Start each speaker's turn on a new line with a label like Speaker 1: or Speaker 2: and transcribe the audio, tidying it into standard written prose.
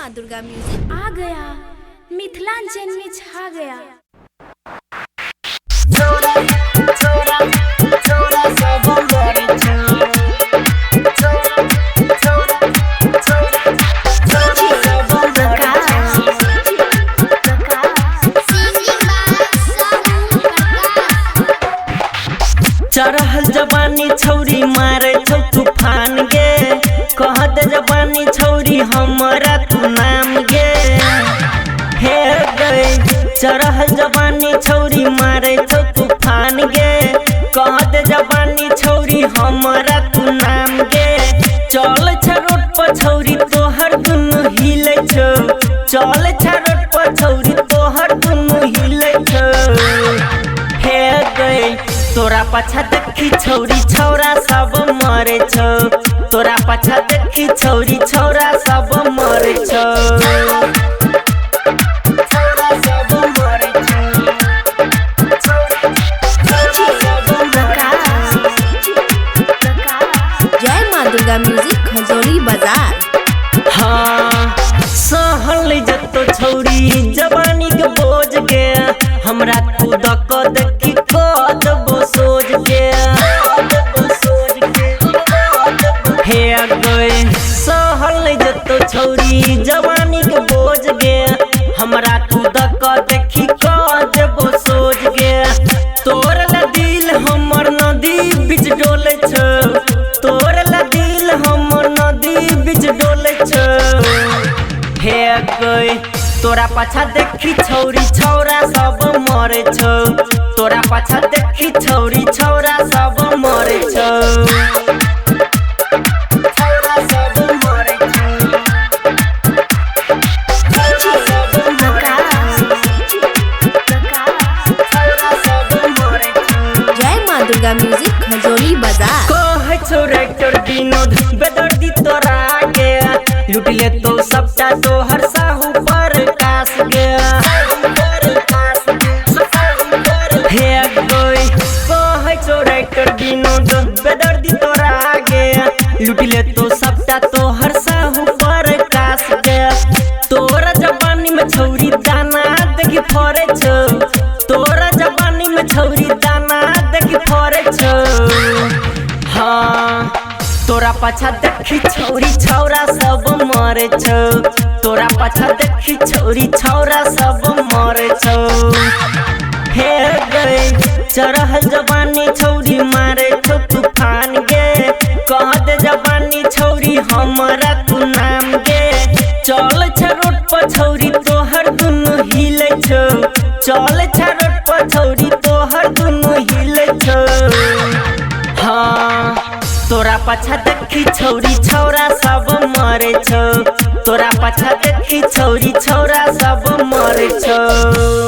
Speaker 1: माँ दुर्गा म्यूजिक
Speaker 2: आ गया, मिथिलांचल में छा गया।
Speaker 3: चढ़ल जवानी छौरी मारे छौ तूफान गे, कहत जवानी छौरी हमरा तू नाम गे। हे गए चढ़ल जवानी छौरी मारे छौ तूफान गे, कहत जवानी छौरी हमरा तू नाम गे। चल छ रोड पर छौरी तोहर दुनु हिले छौ, चल छ रोड पर छौरी तोहर दुनु हिले छौ। हे गए तोरा पाछा देखी छौरी छौरा सब मरे छौ, तोरा पाछा देखी छौरी छौरा सब मरे छौ।
Speaker 1: जय माँ दुर्गा म्यूजिक खजोरी बाजार।
Speaker 3: हाँ सहल जतो छौरी जवानी के बोझ गे, हमरा खुद क देखी कद सोच के। हे गए सहल जतो छौरी जवानी के बोझ गे, हमरा खुद क देखी कद सोच गे। तोर ला दिल हमर नदी बीच डोले छौ, तोर ला दिल हमर नदी बीच डोले छौ। हे गए तोरा पाछा देखी छौरी छौरा सब मरे छौ, तोरा पाछा देखी छौरी छौरा सब मरे छौ।
Speaker 1: जय माँ दुर्गा म्यूजिक खजोरी बाजार।
Speaker 3: कहे छौ रेक्टर विनोद बेदर्दी तोरा के, लूट ले तो सबटा तोहर साहू पर कास गया। हे गई कहे छौ रेक्टर विनोद बेदर्दी तोरा गया, लूट ले तो सबटा तोहर साहू पर कास गया। तोरा जवानी में छौरी दाना देखी फरे छौ, तोरा जवानी में छौरी दाना देखी फरे छौ। हाँ तोरा पाछा देखी छौरी छौरा सब मरे छौ, तोरा पाछा देखी छौरी छौरा सब मरे छौ। हे गए चढ़ल जवानी छौरी मारे छौ तूफान गे, कहत जवानी छौरी हमरा तू नाम गे। चल छ रोड पर छौरी तोहर दुनु हिले छौ, चल छ रोड पर छौरी तोहर दुनु हिले छौ। हाँ तोरा पाछा देखी छौरी छौरा सब मरे छौ, तोरा पाछा देखी छौरी छौरा सब मरे छौ।